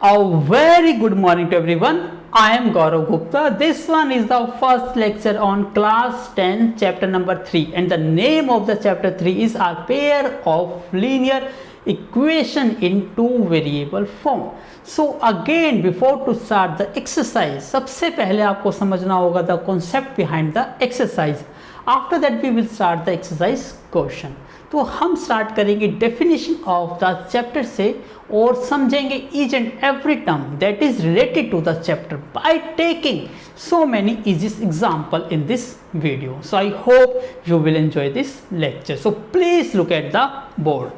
A very good morning to everyone. I am Gaurav Gupta. This one is the first lecture on class 10 chapter number 3 and the name of the chapter 3 is a pair of linear equation in two variable form. So again before to start the exercise सबसे पहले आपको समझना होगा the concept behind the exercise. After that we will start the exercise question. तो हम start करेंगे definition of the chapter से और समझेंगे each and every term that is related to the chapter by taking so many easiest example in this video. So I hope you will enjoy this lecture. So please look at the board.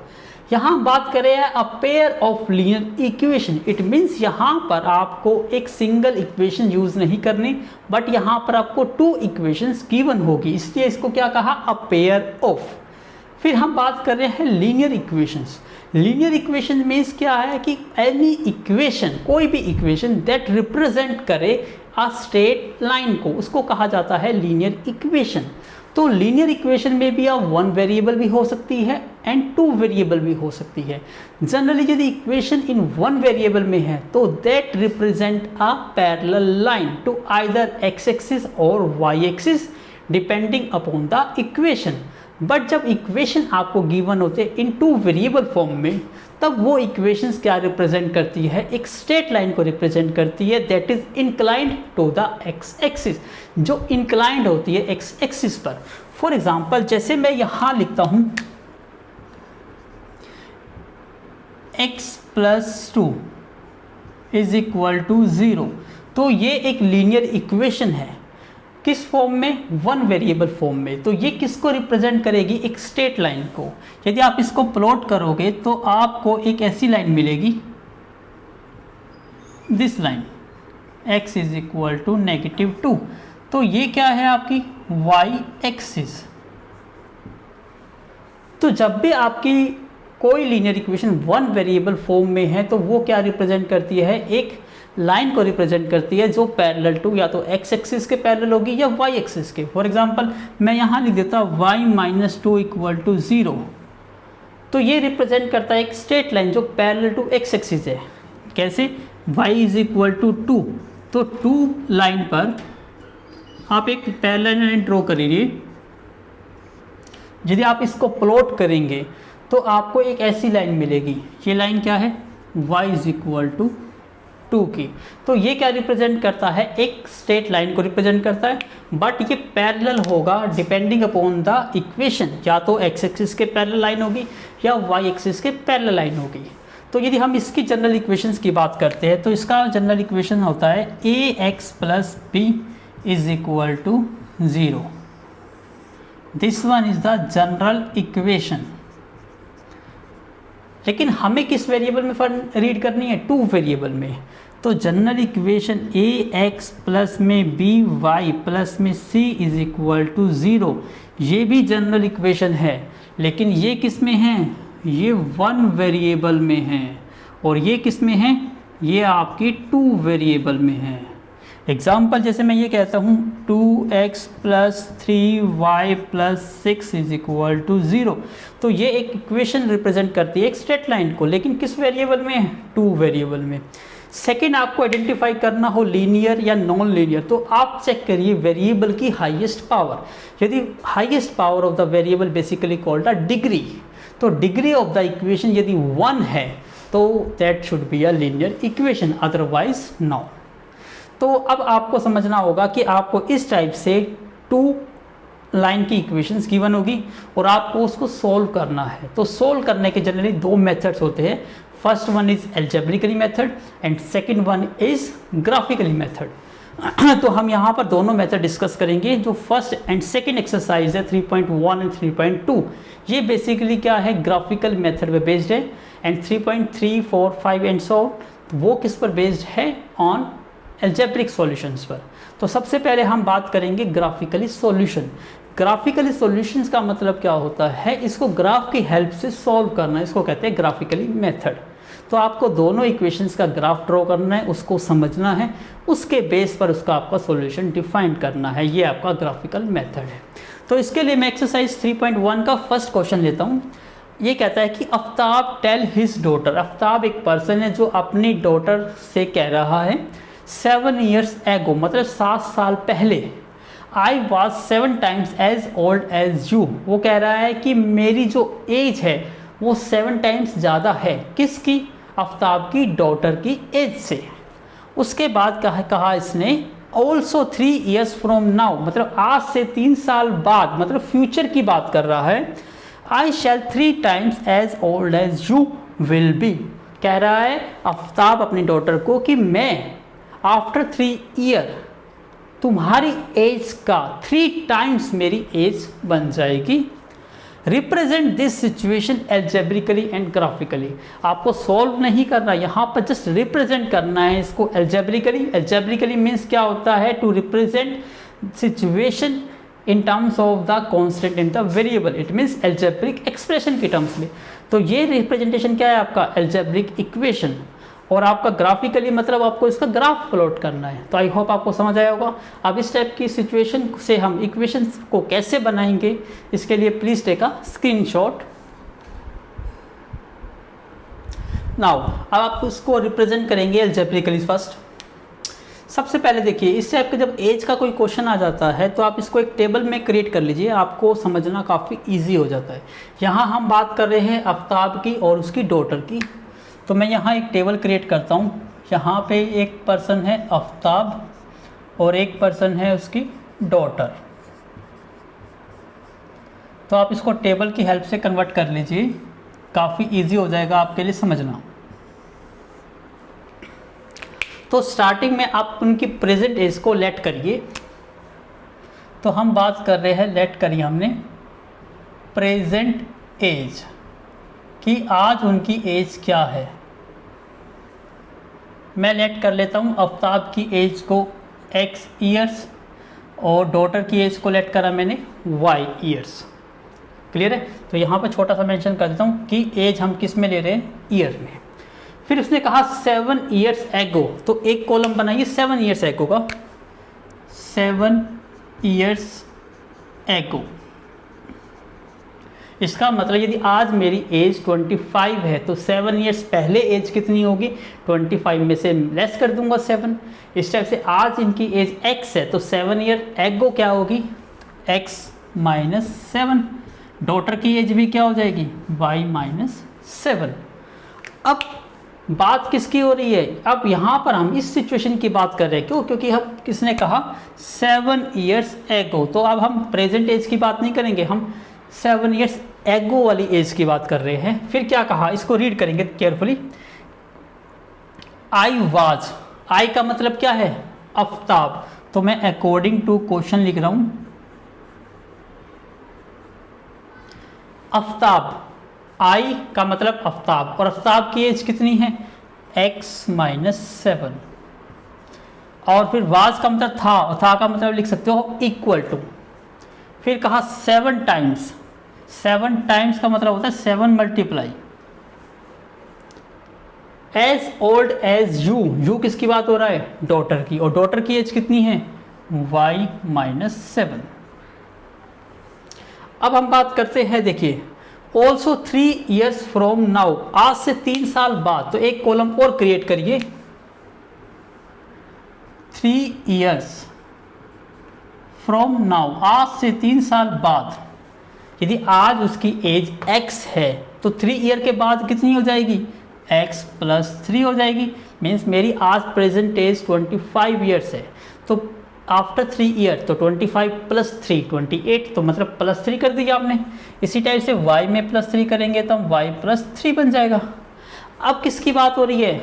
यहाँ बात करें a pair of linear equation. It means यहाँ पर आपको एक single equation use नहीं करनी but यहाँ पर आपको टू इक्वेशंस गिवन होगी, इसलिए इसको क्या कहा, अ पेयर ऑफ. फिर हम बात कर रहे हैं linear equations. Linear equation means क्या है कि एनी इक्वेशन, कोई भी इक्वेशन दैट रिप्रेजेंट करे अ स्ट्रेट लाइन को, उसको कहा जाता है लीनियर इक्वेशन. तो लीनियर इक्वेशन में भी वन वेरिएबल भी हो सकती है एंड टू वेरिएबल भी हो सकती है. जनरली यदि इक्वेशन इन वन वेरिएबल में है तो that represent a parallel line to either x axis और y axis depending upon the equation. But जब इक्वेशन आपको गिवन होते हैं इन टू वेरिएबल फॉर्म में तब वो इक्वेशंस क्या रिप्रेजेंट करती है, एक स्ट्रेट लाइन को रिप्रेजेंट करती है that is inclined to the X axis, जो इंक्लाइंड होती है एक्स एक्सिस पर. फॉर एग्जांपल जैसे मैं यहाँ लिखता हूँ x plus 2 is equal to 0, तो ये एक लीनियर इक्वेशन है. किस फॉर्म में, वन वेरिएबल फॉर्म में. तो ये किसको रिप्रेजेंट करेगी, एक स्ट्रेट लाइन को. यदि आप इसको प्लॉट करोगे तो आपको एक ऐसी लाइन मिलेगी, this line x is equal to -2. तो ये क्या है आपकी y एक्सिस. तो जब भी आपकी कोई linear equation one variable form में है तो वो क्या रिप्रेजेंट करती है, एक लाइन को रिप्रेजेंट करती है जो पैरेलल टू या तो एक्स एक्सिस के पैरेलल होगी या वाई एक्सिस के. फॉर एग्जांपल मैं यहाँ लिख देता y-2 इक्वल टू 0. तो ये रिप्रेजेंट करता है एक स्ट्रेट लाइन जो पैरेलल टू एक्स एक्सिस है. कैसे, y इज इक्वल टू 2. तो 2 लाइन पर आप एक पैरेलल लाइन ड्रॉ करिए. यदि आप इसको प्लॉट करेंगे तो आपको एक ऐसी लाइन मिलेगी. ये लाइन क्या है, y इज इक्वल टू 2 की. तो ये क्या रिप्रेजेंट करता है, एक स्ट्रेट लाइन को रिप्रेजेंट करता है बट ये पैरेलल होगा डिपेंडिंग अपॉन द इक्वेशन, या तो एक्स एक्सिस के पैरेलल लाइन होगी या वाई एक्सिस के पैरेलल लाइन होगी. तो यदि हम इसकी जनरल इक्वेशंस की बात करते हैं तो इसका जनरल इक्वेशन होता है ax plus b is equal to 0. This one is the general equation. लेकिन हमें किस वेरिएबल में रीड करनी है, टू वेरिएबल में. तो जनरल इक्वेशन ax प्लस में by प्लस में c इज इक्वल टू 0, ये भी जनरल इक्वेशन है लेकिन ये किस में है, ये वन वेरिएबल में है. और ये किस में है, ये आपकी टू वेरिएबल में है. एग्जाम्पल जैसे मैं ये कहता हूँ 2x प्लस 3y प्लस 6 इज इक्वल टू 0. तो ये एक इक्वेशन रिप्रेजेंट करती है एक स्ट्रेट लाइन को, लेकिन किस वेरिएबल में, टू वेरिएबल में. सेकेंड, आपको आइडेंटिफाई करना हो लीनियर या नॉन लीनियर तो आप चेक करिए वेरिएबल की हाईएस्ट पावर. यदि highest power of the variable basically called a degree, तो डिग्री ऑफ द इक्वेशन यदि 1 है तो that should be a linear equation, otherwise no. तो अब आपको समझना होगा कि आपको इस टाइप से टू लाइन की इक्वेशंस गिवन होगी और आपको उसको सोल्व करना है. तो सोल्व करने के जनरली दो मेथड्स होते हैं. First one is algebraically method and second one is graphically method. तो हम यहाँ पर दोनों मेथड डिस्कस करेंगे. जो फर्स्ट एंड सेकंड एक्सरसाइज है 3.1 एंड 3.2, ये बेसिकली क्या है, ग्राफिकल मेथड पे बेस्ड है. एंड 3.3, 4, 5 एंड सो वो किस पर बेस्ड है, ऑन एल्जेब्रिक सॉल्यूशंस पर. तो सबसे पहले हम बात करेंगे ग्राफिकली सॉल्यूशन. ग्राफिकली सॉल्यूशंस का मतलब क्या होता है, इसको ग्राफ की हेल्प से सॉल्व करना, इसको कहते हैं ग्राफिकली मेथड. तो आपको दोनों इक्वेशंस का ग्राफ ड्रॉ करना है, उसको समझना है, उसके बेस पर उसका आपका सॉल्यूशन डिफाइन करना है. ये आपका ग्राफिकल मेथड है. तो इसके लिए मैं एक्सरसाइज 3.1 का फर्स्ट क्वेश्चन लेता हूँ. ये कहता है कि Aftab tell his daughter, Aftab एक पर्सन है जो अपनी डॉटर से कह रहा है 7 years एगो, मतलब 7 साल पहले, I was 7 times as old as you. वो कह रहा है कि मेरी जो एज है वो 7 times ज़्यादा है, किसकी? आफ्ताब की डॉटर की एज से। उसके बाद कहा इसने ऑल्सो 3 years फ्रॉम नाउ, मतलब आज से 3 साल बाद, मतलब फ्यूचर की बात कर रहा है। I shall 3 times as old as you will be. कह रहा है आफ्ताब अपनी डॉटर को कि मैं आफ्टर 3 year तुम्हारी एज का 3 times मेरी एज बन जाएगी। Represent this situation algebraically and graphically. आपको सॉल्व नहीं करना, यहाँ पर जस्ट रिप्रेजेंट करना है इसको एल्जेब्रिकली। एल्जेब्रिकली मीन्स क्या होता है? To represent situation in terms of the constant in the variable, it means algebraic expression के टर्म्स में। तो ये रिप्रेजेंटेशन क्या है आपका? Algebraic equation. और आपका ग्राफिकली मतलब आपको इसका ग्राफ प्लॉट करना है। तो आई होप आपको समझ आया होगा। अब इस टाइप की सिचुएशन से हम इक्वेशन को कैसे बनाएंगे, इसके लिए please take a screenshot. Now अब आप इसको रिप्रेजेंट करेंगे एल्जेब्रिकली। फर्स्ट सबसे पहले देखिए, इस टाइप का जब एज का कोई क्वेश्चन आ जाता है तो आप इसको एक टेबल में क्रिएट कर लीजिए, आपको समझना काफ़ी ईजी हो जाता है। यहाँ हम बात कर रहे हैं आफ्ताब की और उसकी डॉटर की। तो मैं यहाँ एक टेबल क्रिएट करता हूँ। यहाँ पे एक पर्सन है आफ्ताब और एक पर्सन है उसकी डॉटर। तो आप इसको टेबल की हेल्प से कन्वर्ट कर लीजिए, काफ़ी इजी हो जाएगा आपके लिए समझना। तो स्टार्टिंग में आप उनकी प्रेजेंट एज को लेट करिए। तो हम बात कर रहे हैं, लेट करिए हमने प्रेजेंट एज कि आज उनकी एज क्या है। मैं लेट कर लेता हूँ आफ्ताब की एज को x years और डॉटर की एज को लेट करा मैंने y years। क्लियर है? तो यहाँ पर छोटा सा मेंशन कर देता हूँ कि एज हम किस में ले रहे हैं? ईयर में। फिर उसने कहा 7 years एगो, तो एक कॉलम बनाइए 7 years एगो का, 7 years एगो। इसका मतलब यदि आज मेरी एज 25 है तो 7 years पहले एज कितनी होगी? 25 में से लेस कर दूंगा 7। इस टाइप से आज इनकी एज x है तो 7 year एगो क्या होगी? x minus 7। डॉटर की एज भी क्या हो जाएगी? y minus 7। अब बात किसकी हो रही है? अब यहाँ पर हम इस सिचुएशन की बात कर रहे हैं। क्यों? क्योंकि हम किसने कहा 7 years एगो, तो अब हम प्रेजेंट एज की बात नहीं करेंगे, हम 7 years एगो वाली एज की बात कर रहे हैं। फिर क्या कहा, इसको रीड करेंगे केयरफुली। आई वाज, आई का मतलब क्या है? आफ्ताब। तो मैं अकॉर्डिंग टू क्वेश्चन लिख रहा हूं आफ्ताब। आई का मतलब आफ्ताब, और आफ्ताब की एज कितनी है? x minus 7। और फिर वाज का मतलब था का मतलब लिख सकते हो इक्वल टू। फिर कहा 7 times, 7 times का मतलब होता है 7 multiply as old as you किसकी बात हो रहा है? डॉटर की। और डॉटर की एज कितनी है? y minus 7। अब हम बात करते हैं, देखिए ऑल्सो 3 years फ्रॉम नाउ, आज से 3 साल बाद। तो एक कॉलम और क्रिएट करिए, 3 years फ्रॉम नाउ, आज से 3 साल बाद। यदि आज उसकी एज x है तो 3 year के बाद कितनी हो जाएगी? x प्लस 3 हो जाएगी। मीन्स मेरी आज प्रेजेंट एज 25 years है, तो आफ्टर 3 year तो 25 प्लस 3 28, तो मतलब प्लस 3 कर दिया आपने। इसी टाइप से y में प्लस 3 करेंगे तो हम y प्लस 3 बन जाएगा। अब किसकी बात हो रही है?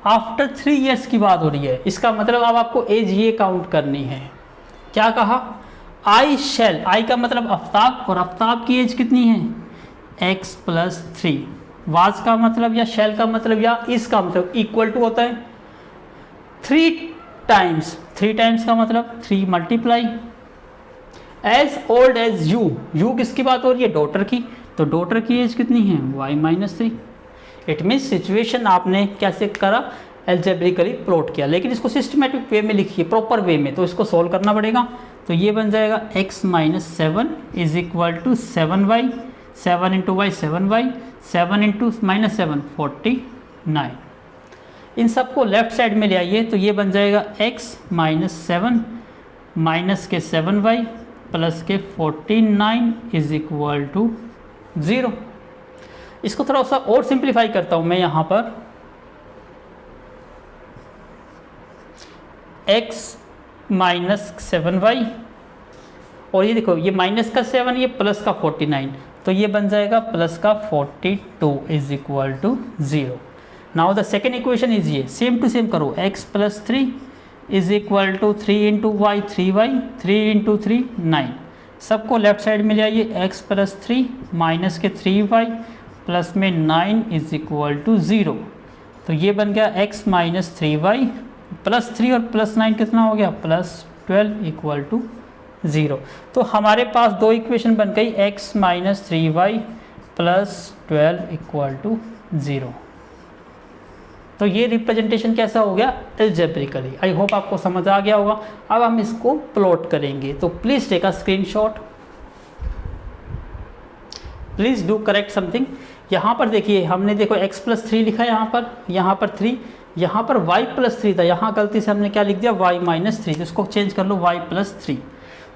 आफ्टर 3 years की बात हो रही है। इसका मतलब अब आपको एज ये काउंट करनी है। क्या कहा? आई शैल, आई का मतलब आफ्ताब, और आफ्ताब की एज कितनी है? x plus 3। वाज का मतलब या शैल का मतलब या इसका मतलब इक्वल टू होता है 3 times। 3 times का मतलब 3 multiply as old as you किसकी बात हो रही है? डॉटर की। तो डॉटर की एज कितनी है? y minus 3। It means situation आपने कैसे करा? एल्जेब्रिकली प्लॉट किया, लेकिन इसको सिस्टमेटिक वे में लिखिए, प्रॉपर वे में, तो इसको सॉल्व करना पड़ेगा। तो ये बन जाएगा x minus 7 is equal to 7y। 7 into y 7y, 7 into minus 7 49। इन सबको लेफ्ट साइड में ले आइए तो ये बन जाएगा x माइनस 7 माइनस के 7y प्लस के 49 इज इक्वल टू 0। इसको थोड़ा सा और सिंप्लीफाई करता हूँ मैं यहाँ पर, x माइनस 7y और ये देखो ये माइनस का 7 ये प्लस का 49, तो ये बन जाएगा प्लस का 42 is equal to 0। Now the second equation is ये, सेम टू सेम करो, x plus 3 is equal to 3 into y 3y, 3 into 3 9। सबको लेफ्ट साइड में ले आइए, x प्लस 3 माइनस के 3y प्लस में 9 इज इक्वल टू 0। तो ये बन गया x माइनस 3y प्लस 3 और प्लस 9 कितना हो गया, प्लस 12 इक्वल टू 0। तो हमारे पास दो इक्वेशन बन गई, x minus 3y plus 12 equal to 0। तो ये रिप्रेजेंटेशन कैसा हो गया, अलजेब्रिकली। आई होप आपको समझ आ गया होगा। अब हम इसको प्लॉट करेंगे, तो please take a screenshot, please do correct something. यहाँ पर देखिए हमने देखो x प्लस 3 लिखा है यहाँ पर 3, यहाँ पर y प्लस 3 था, यहाँ गलती से हमने क्या लिख दिया y माइनस 3, इसको चेंज कर लो y प्लस 3।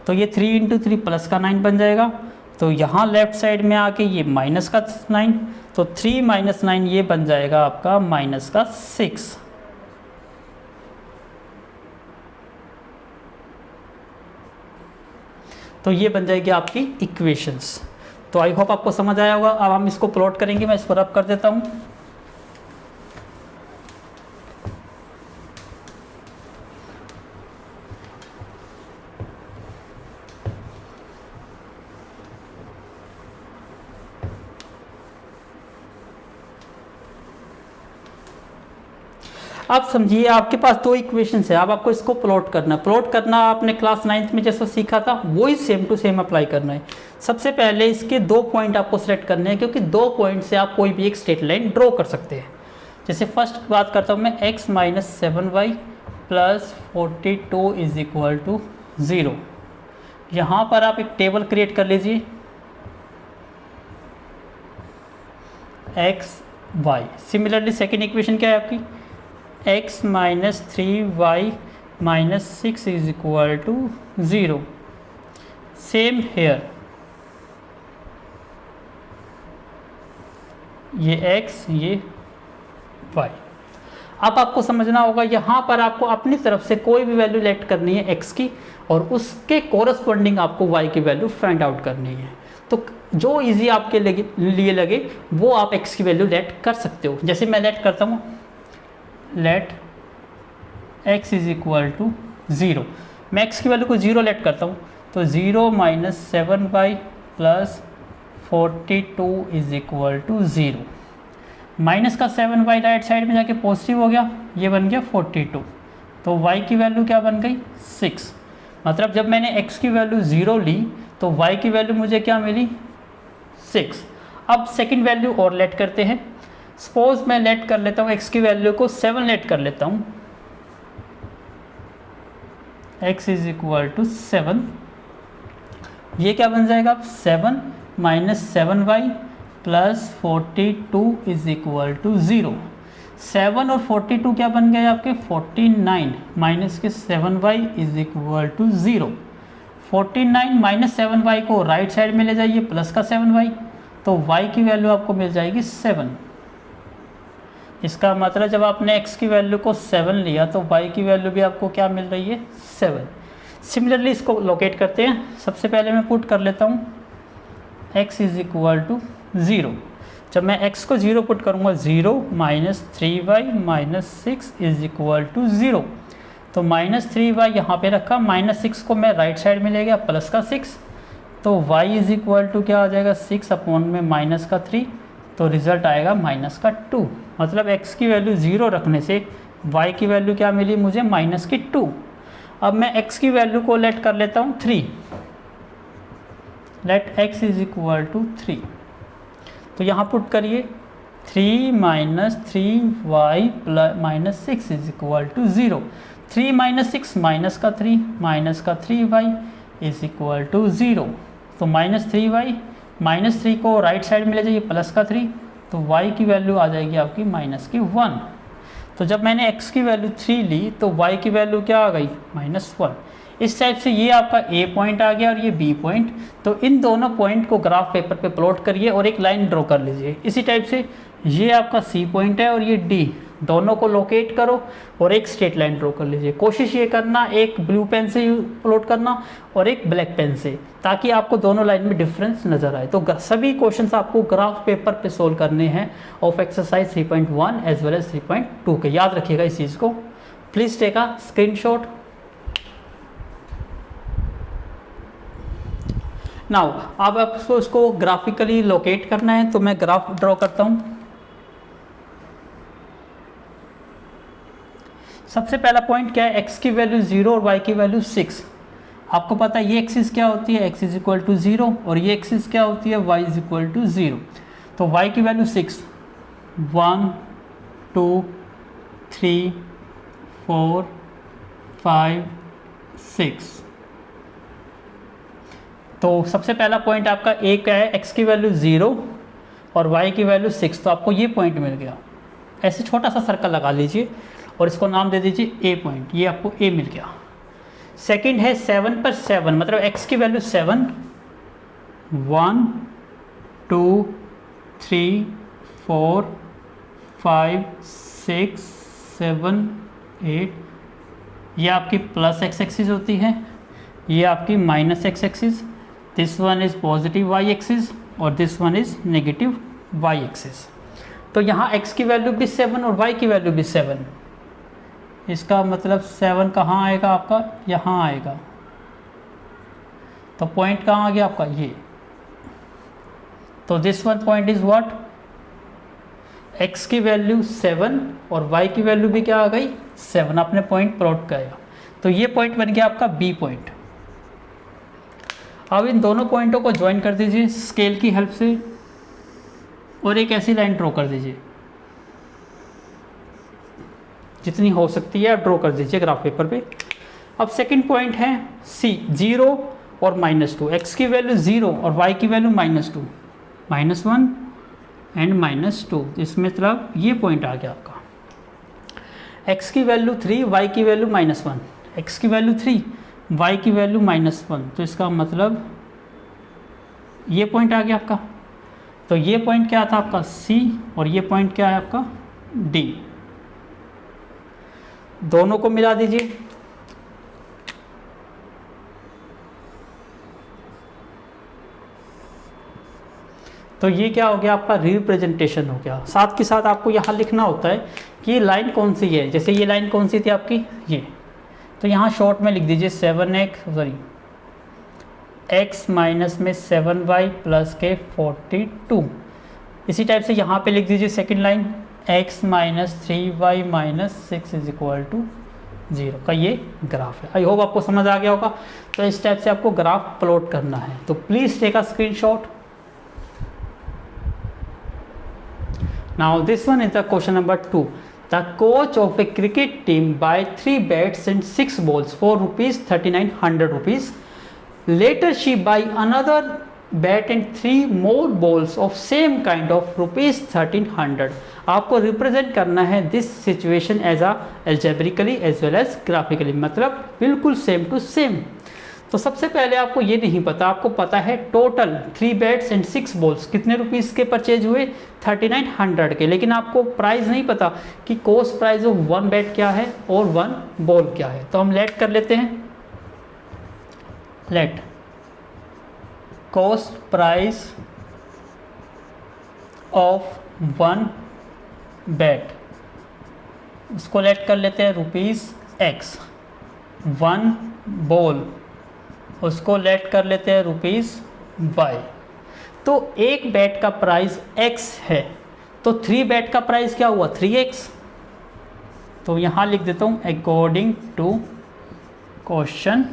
तो ये 3 इंटू 3 प्लस का 9 बन जाएगा। तो यहाँ लेफ्ट साइड में आके ये माइनस का 9, तो 3 माइनस 9 ये बन जाएगा आपका माइनस का 6। तो ये बन जाएगी आपकी इक्वेशंस। तो आई होप आपको समझ आया होगा। अब हम इसको प्लॉट करेंगे, मैं इसको रब कर देता हूँ। आप समझिए आपके पास दो इक्वेशंस है, अब आपको इसको प्लॉट करना आपने क्लास 9th में जैसा सीखा था वही सेम टू सेम अप्लाई करना है। सबसे पहले इसके दो पॉइंट आपको सेलेक्ट करने हैं, क्योंकि दो पॉइंट से आप कोई भी एक स्ट्रेट लाइन ड्रॉ कर सकते हैं। जैसे फर्स्ट बात करता हूँ मैं, x minus 7y plus 42 is equal to 0। यहाँ पर आप एक टेबल क्रिएट कर लीजिए, x y। Similarly second equation क्या है आपकी, x minus 3y minus 6 is equal to 0। Same here, ये x ये y। अब आपको समझना होगा यहाँ पर आपको अपनी तरफ से कोई भी वैल्यू लेट करनी है x की, और उसके कोरस्पॉन्डिंग आपको y की वैल्यू फाइंड आउट करनी है। तो जो इजी आपके लिए लगे वो आप x की वैल्यू लेट कर सकते हो। जैसे मैं लेट करता हूँ, let x is equal to 0, मैं x की वैल्यू को 0 लेट करता हूँ, तो 0 minus 7y plus 42 is equal to 0। Minus का 7y राइट साइड में जाके पॉजिटिव हो गया, ये बन गया 42। तो y की वैल्यू क्या बन गई, 6। मतलब जब मैंने x की वैल्यू 0 ली तो y की वैल्यू मुझे क्या मिली, 6। अब सेकंड वैल्यू और लेट करते हैं। सपोज मैं लेट कर लेता हूँ x की वैल्यू को 7 लेट कर लेता हूँ, x इज इक्वल टू 7। ये क्या बन जाएगा, 7 minus 7y plus 42 is equal to 0। 7 और 42 क्या बन गए आपके, 49 माइनस के 7y is equal to 0। 49 minus 7y को राइट साइड में ले जाइए, प्लस का 7y, तो y की वैल्यू आपको मिल जाएगी 7। इसका मतलब जब आपने x की वैल्यू को 7 लिया तो y की वैल्यू भी आपको क्या मिल रही है, 7। सिमिलरली इसको लोकेट करते हैं। सबसे पहले मैं पुट कर लेता हूँ x इज इक्वल टू 0। जब मैं x को 0 पुट करूँगा, 0 minus 3y minus 6 is equal to 0। तो माइनस 3y यहाँ पे रखा, माइनस 6 को मैं राइट साइड में ले गया, प्लस का 6, तो y इज इक्वल टू क्या आ जाएगा, 6 अपॉन में माइनस का 3, तो रिज़ल्ट आएगा माइनस का 2। मतलब x की वैल्यू 0 रखने से y की वैल्यू क्या मिली मुझे, माइनस की 2। अब मैं x की वैल्यू को लेट कर लेता हूँ 3, let x is equal to 3। तो यहाँ पुट करिए, 3 minus 3y plus minus 6 is equal to 0। 3 minus 6 minus का 3 y इज इक्वल टू 0। तो माइनस 3y -3 को राइट साइड में ले जाइए प्लस का 3, तो y की वैल्यू आ जाएगी आपकी -1। तो जब मैंने x की वैल्यू 3 ली तो y की वैल्यू क्या आ गई -1। इस टाइप से ये आपका A पॉइंट आ गया और ये B पॉइंट। तो इन दोनों पॉइंट को ग्राफ पेपर पे प्लॉट करिए और एक लाइन ड्रॉ कर लीजिए। इसी टाइप से ये आपका C पॉइंट है और ये D, दोनों को लोकेट करो और एक स्ट्रेट लाइन ड्रॉ कर लीजिए। कोशिश ये करना एक ब्लू पेन से प्लॉट करना और एक ब्लैक पेन से, ताकि आपको दोनों लाइन में डिफरेंस नज़र आए। तो सभी क्वेश्चंस आपको ग्राफ पेपर पे सोल्व करने हैं of exercise 3.1 as well as 3.2 के। याद रखिएगा इस चीज़ को। Please take a screenshot. Now अब आपको इसको ग्राफिकली लोकेट करना है, तो मैं ग्राफ ड्रॉ करता हूँ। सबसे पहला पॉइंट क्या है, x की वैल्यू 0 और y की वैल्यू 6। आपको पता है ये एक्सिस क्या होती है, x इज इक्वल टू 0 और ये एक्सिस क्या होती है, y इज इक्वल टू 0। तो y की वैल्यू 6, 1 2 3 4 5 6। तो सबसे पहला पॉइंट आपका a क्या है, x की वैल्यू 0 और y की वैल्यू 6। तो आपको ये पॉइंट मिल गया। ऐसे छोटा सा सर्कल लगा लीजिए और इसको नाम दे दीजिए A पॉइंट, ये आपको A मिल गया। सेकंड है 7 पर 7, मतलब x की वैल्यू 7, 1 2 3 4 5 6 7 8। ये आपकी प्लस x एक्सिस होती है, ये आपकी minus x axis. This one is positive y axis और this one is negative y axis. तो यहाँ x की वैल्यू भी 7 और y की वैल्यू भी 7। इसका मतलब 7 कहाँ आएगा आपका, यहाँ आएगा। तो पॉइंट कहाँ आ गया आपका, ये। तो this one point is what, x की वैल्यू 7 और y की वैल्यू भी क्या आ गई 7। आपने पॉइंट प्लॉट किया, तो ये पॉइंट बन गया आपका B पॉइंट। अब इन दोनों पॉइंटों को ज्वाइन कर दीजिए स्केल की हेल्प से और एक ऐसी लाइन ड्रॉ कर दीजिए, जितनी हो सकती है आप ड्रॉ कर दीजिए ग्राफ पेपर पे। अब सेकंड पॉइंट है C, 0 और -2। x की वैल्यू 0 और y की वैल्यू -2, -1 एंड -2। इसमें मतलब ये पॉइंट आ गया आपका। x की वैल्यू 3, y की वैल्यू -1, x की वैल्यू 3, y की वैल्यू -1। तो इसका मतलब ये पॉइंट आ गया आपका। तो ये पॉइंट क्या था आपका C और ये पॉइंट क्या है आपका D। दोनों को मिला दीजिए। तो ये क्या हो गया आपका रिप्रेजेंटेशन हो गया। साथ के साथ आपको यहाँ लिखना होता है कि ये लाइन कौन सी है। जैसे ये लाइन कौन सी थी आपकी, ये। तो यहाँ शॉर्ट में लिख दीजिए 7x माइनस में 7y प्लस के 42। इसी टाइप से यहाँ पे लिख दीजिए second line, x minus 3y minus 6 is equal to 0 का ये ग्राफ है। आई होप आपको समझ आ गया होगा। तो इस टाइप से आपको ग्राफ प्लॉट करना है। तो please take a screenshot. Now this one is the question number 2। The coach of a cricket team buy 3 bats and 6 balls for rupees 3900 rupees. Later she buy another bat and 3 more balls of same kind of rupees 1300. आपको represent करना है this situation as a algebraically as well as graphically, मतलब बिल्कुल same to same. तो सबसे पहले आपको ये नहीं पता, आपको पता है टोटल 3 बैट्स एंड 6 बॉल्स कितने रुपीस के परचेज हुए 3900 के, लेकिन आपको प्राइस नहीं पता कि कॉस्ट प्राइस ऑफ 1 बैट क्या है और 1 बॉल क्या है। तो हम लेट कर लेते हैं, let cost price of 1 bat, उसको लेट कर लेते हैं ₹X। 1 बॉल उसको लेट कर लेते हैं ₹Y। तो एक बैट का प्राइस X है, तो 3 बैट का प्राइस क्या हुआ 3X। तो यहाँ लिख देता हूँ according to question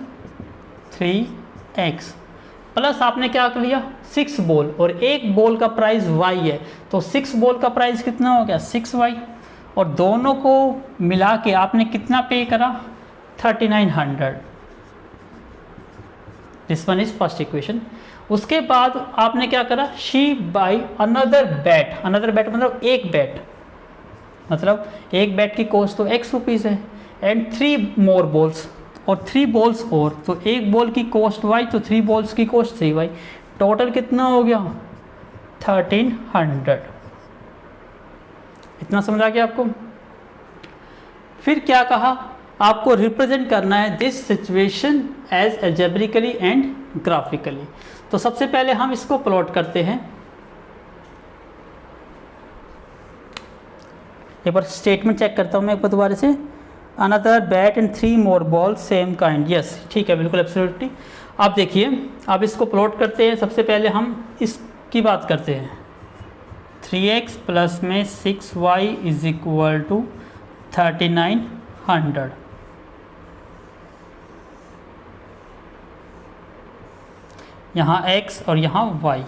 3X plus आपने क्या कर लिया 6 बॉल और एक बॉल का प्राइस Y है, तो 6 बॉल का प्राइस कितना हो गया 6Y और दोनों को मिला के आपने कितना पे करा 3900। This one is first equation. उसके बाद आपने क्या करा, she by another bat, another bat मतलब एक बैट, मतलब एक बैट की कॉस्ट तो एक्स रुपीज़ है, एंड 3 मोर बॉल्स, और 3 बॉल्स और, तो एक बॉल की कॉस्ट वाई, तो 3 बॉल्स की कॉस्ट 3 वाई, टोटल कितना हो गया 1300। इतना समझ आ गया आपको। फिर क्या कहा, आपको रिप्रेजेंट करना है this situation as algebraically and graphically. तो सबसे पहले हम इसको प्लॉट करते हैं। एक बार स्टेटमेंट चेक करता हूँ मैं एक बार दोबारा से, another bat and 3 more ball same kind, yes ठीक है, बिल्कुल एब्सोल्युटली। आप देखिए, अब इसको प्लॉट करते हैं। सबसे पहले हम इसकी बात करते हैं, 3x प्लस में 6y इज इक्वल टू 3900। यहाँ x और यहाँ y,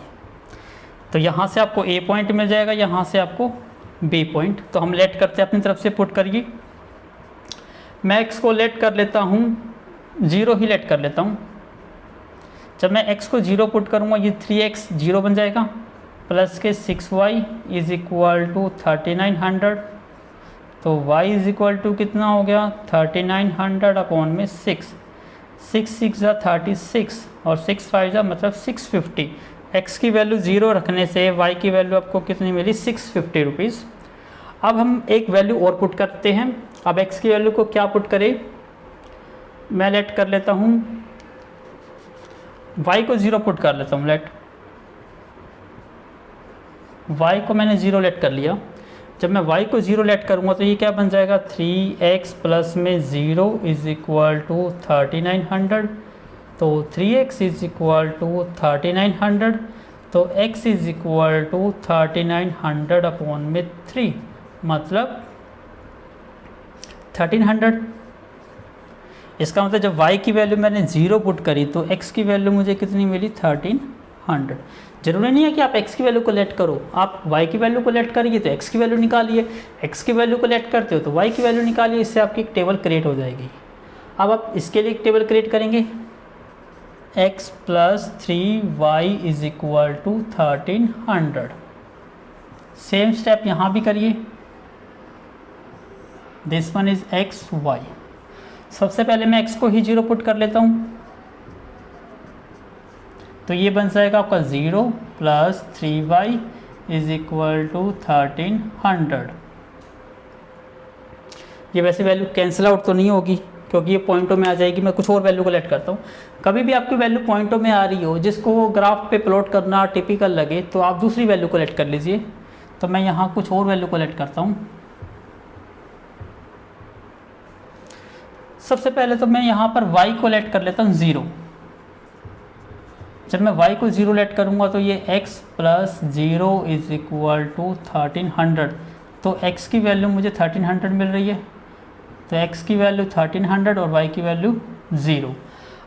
तो यहाँ से आपको a पॉइंट मिल जाएगा, यहाँ से आपको b पॉइंट। तो हम लेट करते हैं अपनी तरफ से, पुट करिए। मैं x को लेट कर लेता हूँ 0 ही लेट कर लेता हूँ। जब मैं x को 0 पुट करूँगा, ये 3x 0 बन जाएगा, प्लस के 6y इज इक्वल टू 3900। तो y इज इक्वल टू कितना हो गया 3900 अपॉन में 6, 6 6 जा 36 और 6 5 जा मतलब 650। x की वैल्यू 0 रखने से y की वैल्यू आपको कितनी मिली 650 रुपीज़। अब हम एक वैल्यू और पुट करते हैं। अब x की वैल्यू को क्या पुट करें, मैं लेट कर लेता हूँ y को 0 पुट कर लेता हूँ। लेट y को मैंने 0 लेट कर लिया। जब मैं y को 0 लेट करूँगा तो ये क्या बन जाएगा 3x प्लस में 0 इज इक्वल टू 3900। तो 3x इज इक्वल टू 3900, तो x is equal to 3900 upon में 3 मतलब 1300। इसका मतलब जब y की वैल्यू मैंने 0 पुट करी तो x की वैल्यू मुझे कितनी मिली 1300। जरूरी नहीं है कि आप x की वैल्यू को लेट करो, आप y की वैल्यू को लेट करिए तो x की वैल्यू निकालिए, x की वैल्यू को लेट करते हो तो y की वैल्यू निकालिए। इससे आपकी एक टेबल क्रिएट हो जाएगी। अब आप इसके लिए एक टेबल क्रिएट करेंगे, x plus 3y is equal to 1300। Same step यहाँ भी करिए, this one is x y। सबसे पहले मैं x को ही 0 पुट कर लेता हूँ, तो ये बन जाएगा आपका 0 plus 3y is equal to 1300। ये वैसे वैल्यू कैंसिल आउट तो नहीं होगी क्योंकि ये पॉइंटों में आ जाएगी। मैं कुछ और वैल्यू को लेट करता हूँ। कभी भी आपकी वैल्यू पॉइंटों में आ रही हो जिसको ग्राफ पे प्लॉट करना टिपिकल लगे तो आप दूसरी वैल्यू को लेट कर लीजिए। तो मैं यहाँ कुछ और वैल्यू को लेट करता हूँ। सबसे पहले तो मैं यहाँ पर y को लेट कर लेता हूँ 0। जब मैं y को 0 लेट करूँगा तो ये x plus 0 is equal to 1300। तो x की वैल्यू मुझे 1300 मिल रही है, तो x की वैल्यू 1300 और y की वैल्यू 0।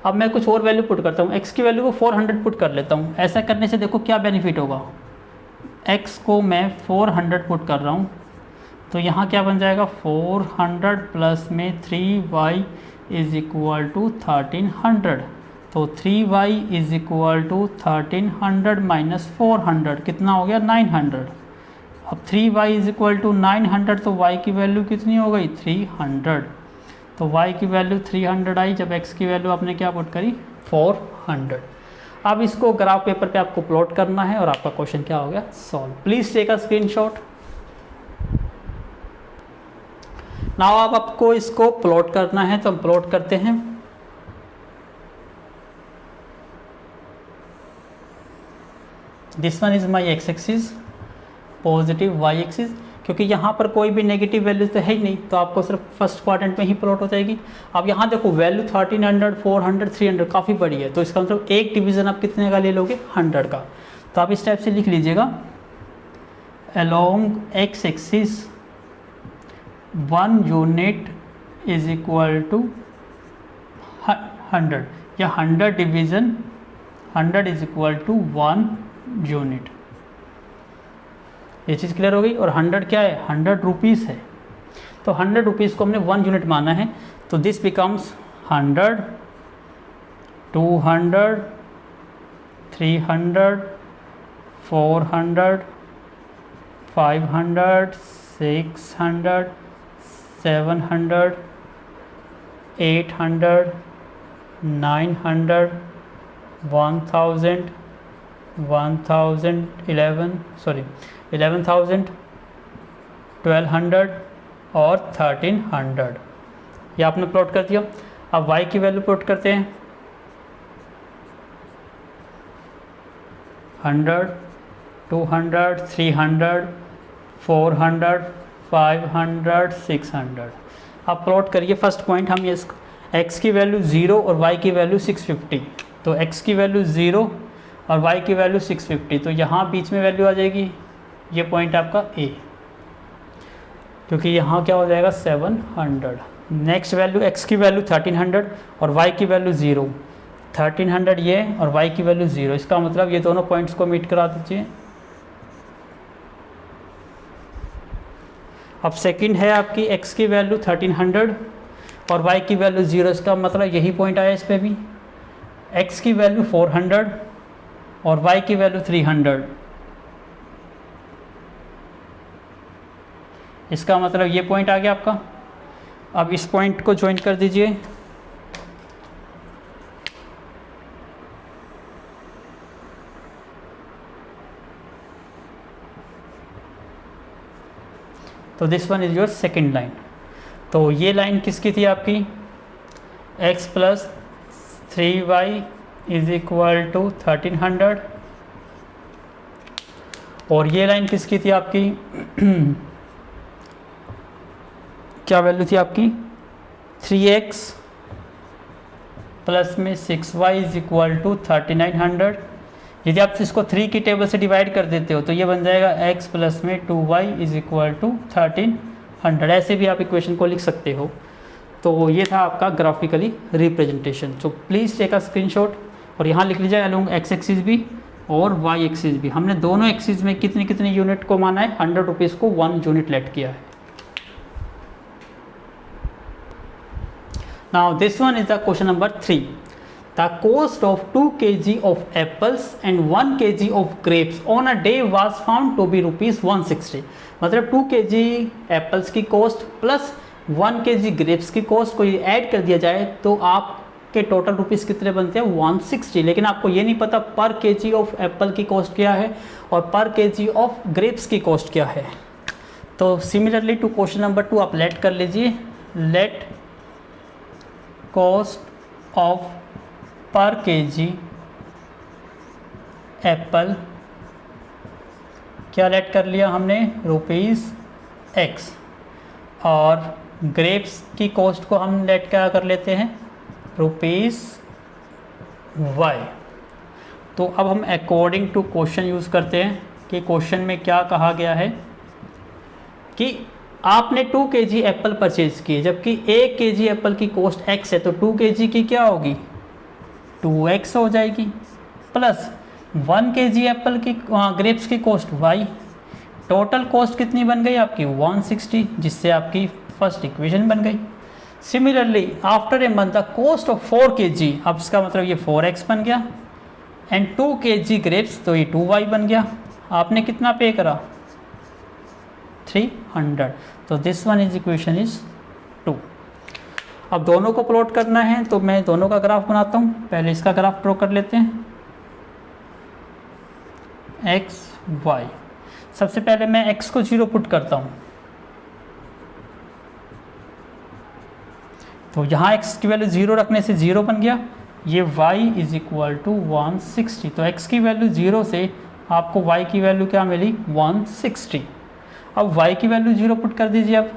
अब मैं कुछ और वैल्यू पुट करता हूँ, x की वैल्यू को 400 पुट कर लेता हूँ। ऐसा करने से देखो क्या बेनिफिट होगा, x को मैं 400 पुट कर रहा हूँ तो यहाँ क्या बन जाएगा 400 प्लस में 3y इज इक्वल टू 1300। तो 3y is equal to 1300 minus 400 कितना हो गया 900। अब 3y इज इक्वल टू 900 तो y की वैल्यू कितनी हो गई 300। तो y की वैल्यू 300 आई जब x की वैल्यू आपने क्या पुट करी 400। अब इसको ग्राफ पेपर पे आपको प्लॉट करना है और आपका क्वेश्चन क्या हो गया solve. Please take a screenshot. Now अब आपको इसको प्लॉट करना है तो हम प्लॉट करते हैं। This one is my x axis, positive y axis. क्योंकि यहाँ पर कोई भी नेगेटिव वैल्यू तो है ही नहीं तो आपको सिर्फ फर्स्ट क्वाड्रेंट में ही प्लॉट हो जाएगी। अब यहाँ देखो वैल्यू 1300, 400, 300 काफ़ी बड़ी है तो इसका मतलब एक डिवीज़न आप कितने का ले लोगे 100 का। तो आप इस टाइप से लिख लीजिएगा, along x axis 1 unit is equal to 100 या 100 division 100 is equal to 1 unit. ये चीज़ क्लियर हो गई। और 100 क्या है 100 रुपीज़ है, तो 100 रुपीज़ को हमने 1 यूनिट माना है तो दिस बिकम्स 100, 200, 300, 400, 500, 600, 700, 800, 900, 1000, 11,000, 1200 और 1300। ये आपने प्लॉट कर दिया। अब y की वैल्यू प्लॉट करते हैं। 100, 200, 300, 400, 500, 600। अब प्लॉट करिए फर्स्ट पॉइंट। हम ये x की वैल्यू 0 और y की वैल्यू 650, तो x की वैल्यू 0 और y की वैल्यू 650, तो यहाँ बीच में वैल्यू आ जाएगी, ये पॉइंट आपका A, क्योंकि यहाँ क्या हो जाएगा 700। नेक्स्ट वैल्यू x की वैल्यू 1300 और y की वैल्यू 0, 1300 ये और y की वैल्यू 0, इसका मतलब ये दोनों पॉइंट्स को मीट करा दीजिए। अब सेकंड है आपकी x की वैल्यू 1300 और y की वैल्यू 0, इसका मतलब यही पॉइंट आया इस पे भी। x की वैल्यू 400 और y की वैल्यू 300, इसका मतलब ये पॉइंट आ गया आपका। अब इस पॉइंट को ज्वाइन कर दीजिए। तो this one is your second line. तो ये लाइन किसकी थी आपकी, x plus 3y is equal to 1300, और ये लाइन किसकी थी आपकी क्या वैल्यू थी आपकी 3x प्लस में 6y इज इक्वल टू 3900। यदि आप इसको 3 की टेबल से डिवाइड कर देते हो तो ये बन जाएगा x प्लस में 2y इज इक्वल टू 1300। ऐसे भी आप इक्वेशन को लिख सकते हो। तो ये था आपका graphically representation. So please take a screenshot और यहाँ लिख लीजिए अलोंग x एक्सिस भी और y एक्सिस भी। हमने दोनों एक्सिस में कितनी कितनी यूनिट को माना है, 100 रुपीज़ को 1 यूनिट लेट किया है। Now this one is the question number 3. The cost of 2 kg of apples and 1 kg of grapes on a day was found to be rupees 160. मतलब 2 kg एप्पल्स की cost plus 1 kg grapes की cost को ये add कर दिया जाए तो आपके टोटल रुपीस कितने बनते हैं 160। लेकिन आपको ये नहीं पता पर kg ऑफ एप्पल की कॉस्ट क्या है और पर kg ऑफ ग्रेप्स की कॉस्ट क्या है। तो सिमिलरली टू क्वेश्चन नंबर 2 आप लेट कर लीजिए, लेट कॉस्ट ऑफ पर केजी एप्पल क्या लेट कर लिया हमने रुपीज़ x, और ग्रेप्स की कॉस्ट को हम लेट क्या कर लेते हैं रुपीज़ y। तो अब हम अकॉर्डिंग टू क्वेश्चन यूज़ करते हैं कि क्वेश्चन में क्या कहा गया है कि आपने 2 kg एप्पल परचेज किए, जबकि 1 kg एप्पल की कॉस्ट x है, तो 2 kg की क्या होगी 2x हो जाएगी, प्लस 1 kg एप्पल की ग्रेप्स की कॉस्ट y। टोटल कॉस्ट कितनी बन गई आपकी 160, जिससे आपकी फर्स्ट इक्वेशन बन गई। Similarly after a month the cost of 4 kg, अब इसका मतलब ये 4x बन गया, एंड 2 kg ग्रेप्स, तो ये 2y बन गया। आपने कितना पे करा 300। तो this one is equation is 2। अब दोनों को प्लॉट करना है तो मैं दोनों का ग्राफ बनाता हूँ। पहले इसका ग्राफ ड्रॉ कर लेते हैं x y। सबसे पहले मैं x को 0 पुट करता हूँ, तो यहाँ x की वैल्यू 0 रखने से 0 बन गया। ये y इज इक्वल टू 160, तो x की वैल्यू 0 से आपको y की वैल्यू क्या मिली 160। अब y की वैल्यू 0 पुट कर दीजिए। अब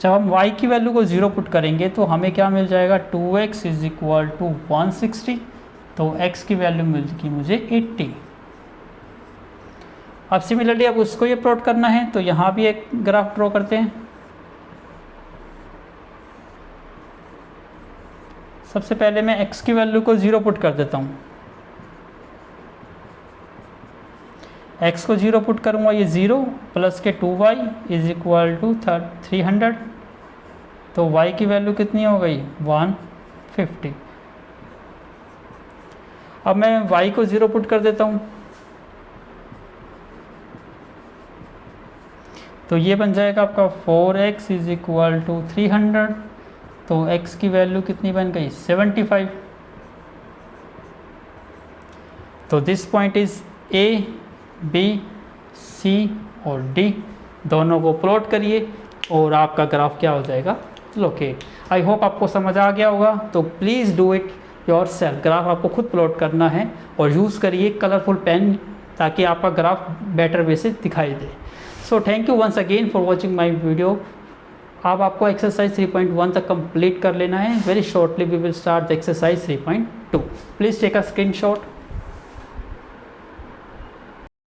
जब हम y की वैल्यू को 0 पुट करेंगे तो हमें क्या मिल जाएगा 2x इज इक्वल टू 160, तो x की वैल्यू मिलेगी मुझे 80। अब सिमिलरली अब उसको ये प्लॉट करना है तो यहाँ भी एक ग्राफ ड्रॉ करते हैं। सबसे पहले मैं x की वैल्यू को 0 पुट कर देता हूँ। x को 0 पुट करूँगा, ये 0 प्लस के 2y इज इक्वल टू 300, तो y की वैल्यू कितनी हो गई 150। अब मैं y को 0 पुट कर देता हूँ, तो ये बन जाएगा आपका 4x इज इक्वल टू 300, तो x की वैल्यू कितनी बन गई 75। तो this point is A, B, C और D, दोनों को प्लॉट करिए और आपका ग्राफ क्या हो जाएगा लोकेट। आई होप आपको समझ आ गया होगा, तो please do it your self. Graph आपको खुद प्लॉट करना है और यूज़ करिए कलरफुल पेन ताकि आपका ग्राफ बेटर वे से दिखाई दे। So thank you once again for watching my video. अब आपको एक्सरसाइज 3.1 तक कंप्लीट कर लेना है। Very shortly we will start the exercise 3.2। Please take a screenshot.